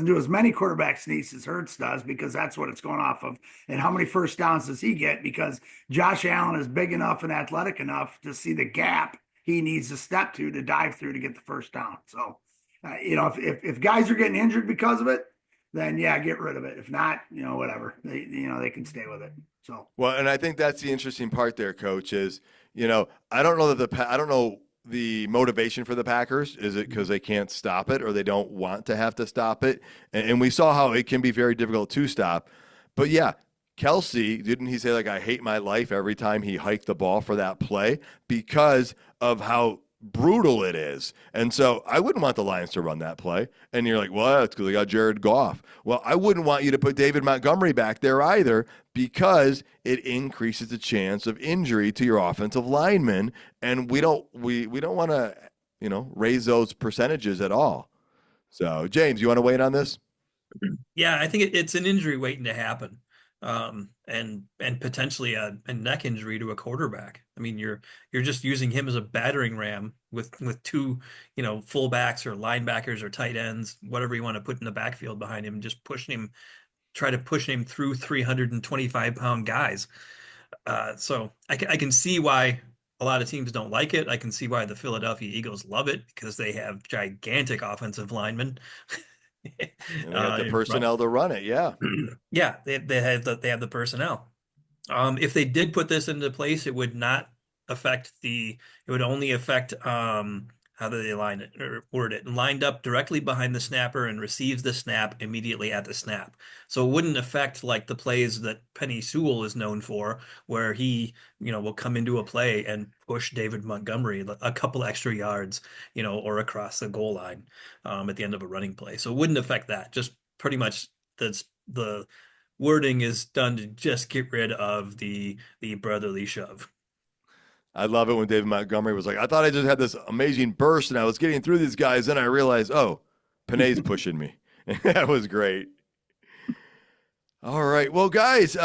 do as many quarterback sneaks as Hurts does because that's what it's going off of. And how many first downs does he get? Because Josh Allen is big enough and athletic enough to see the gap he needs to step to dive through to get the first down. So, if guys are getting injured because of it, then yeah, get rid of it. If not, whatever, they can stay with it. So, well, and I think that's the interesting part there, Coach, is, I don't know I don't know the motivation for the Packers. Is it because they can't stop it or they don't want to have to stop it? And we saw how it can be very difficult to stop. But yeah, Kelsey, didn't he say, like, I hate my life every time he hiked the ball for that play because of how brutal it is? And so I wouldn't want the Lions to run that play. And you're like, well, that's because they got Jared Goff. Well, I wouldn't want you to put David Montgomery back there either because it increases the chance of injury to your offensive linemen. And we don't want to, raise those percentages at all. So, James, you want to weigh in on this? Yeah, I think it's an injury waiting to happen. And potentially a neck injury to a quarterback. I mean, you're just using him as a battering ram with two, fullbacks or linebackers or tight ends, whatever you want to put in the backfield behind him, just try to push him through 325-pound guys. So I can see why a lot of teams don't like it. I can see why the Philadelphia Eagles love it because they have gigantic offensive linemen. And they got the in front. personnel to run it. Yeah. Yeah, they have the personnel. If they did put this into place, it would not affect it would only affect, how do they line it or word it? Lined up directly behind the snapper and receives the snap immediately at the snap. So it wouldn't affect like the plays that Penny Sewell is known for, where he, will come into a play and push David Montgomery a couple extra yards, or across the goal line, at the end of a running play. So it wouldn't affect that. Just pretty much that's the wording is done to just get rid of the brotherly shove. I love it when David Montgomery was like, I thought I just had this amazing burst and I was getting through these guys. Then I realized, oh, Panay's pushing me. That was great. All right. Well, guys,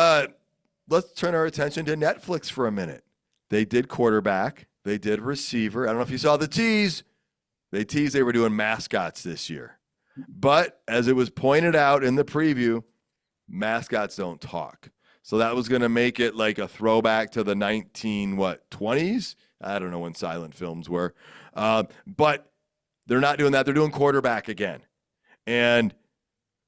let's turn our attention to Netflix for a minute. They did quarterback. They did receiver. I don't know if you saw the tease. They teased they were doing mascots this year. But as it was pointed out in the preview, mascots don't talk. So that was going to make it like a throwback to the 20s? I don't know when silent films were. But they're not doing that. They're doing quarterback again. And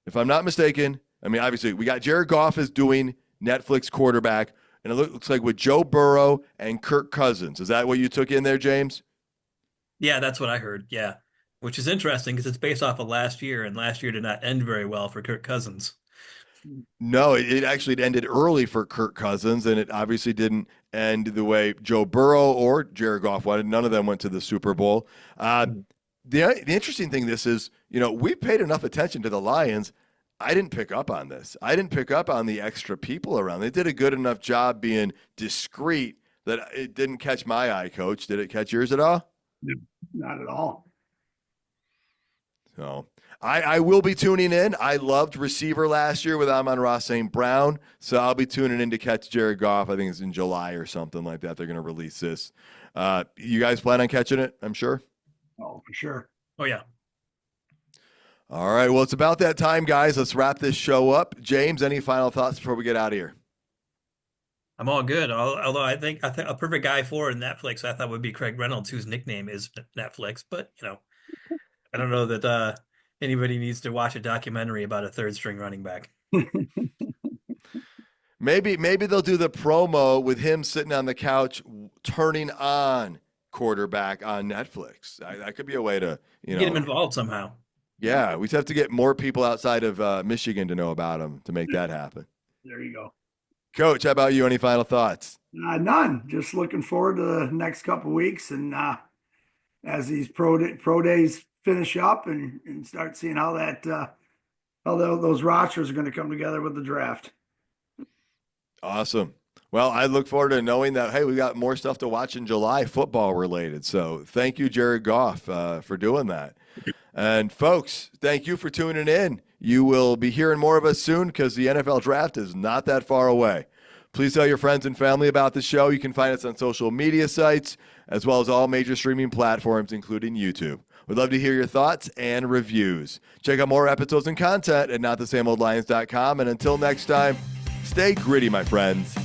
if I'm not mistaken, I mean, obviously, we got Jared Goff is doing Netflix quarterback, and it looks like with Joe Burrow and Kirk Cousins. Is that what you took in there, James? Yeah, that's what I heard. Yeah, which is interesting because it's based off of last year, and last year did not end very well for Kirk Cousins. No, it actually ended early for Kirk Cousins, and it obviously didn't end the way Joe Burrow or Jared Goff wanted. None of them went to the Super Bowl. The interesting thing this is, we paid enough attention to the Lions. I didn't pick up on this. I didn't pick up on the extra people around. They did a good enough job being discreet that it didn't catch my eye, Coach. Did it catch yours at all? No, not at all. So I will be tuning in. I loved receiver last year with Amon-Ra St. Brown, so I'll be tuning in to catch Jared Goff. I think it's in July or something like that. They're going to release this. You guys plan on catching it, I'm sure? Oh, for sure. Oh, yeah. All right, well, it's about that time, guys. Let's wrap this show up. James, any final thoughts before we get out of here? I'm all good. Although I think a perfect guy for Netflix I thought would be Craig Reynolds, whose nickname is Netflix. But, I don't know that anybody needs to watch a documentary about a third string running back. Maybe they'll do the promo with him sitting on the couch turning on quarterback on Netflix. That could be a way to, Get him involved somehow. Yeah, we'd have to get more people outside of Michigan to know about him to make that happen. There you go. Coach, how about you? Any final thoughts? None. Just looking forward to the next couple of weeks, and as these pro days finish up, and start seeing how those rosters are going to come together with the draft. Awesome. Well, I look forward to knowing that, hey, we got more stuff to watch in July, football related. So thank you, Jared Goff, for doing that. And folks, thank you for tuning in. You will be hearing more of us soon because the NFL draft is not that far away. Please tell your friends and family about the show. You can find us on social media sites as well as all major streaming platforms, including YouTube. We'd love to hear your thoughts and reviews. Check out more episodes and content at notthesameoldlions.com. And until next time, stay gritty, my friends.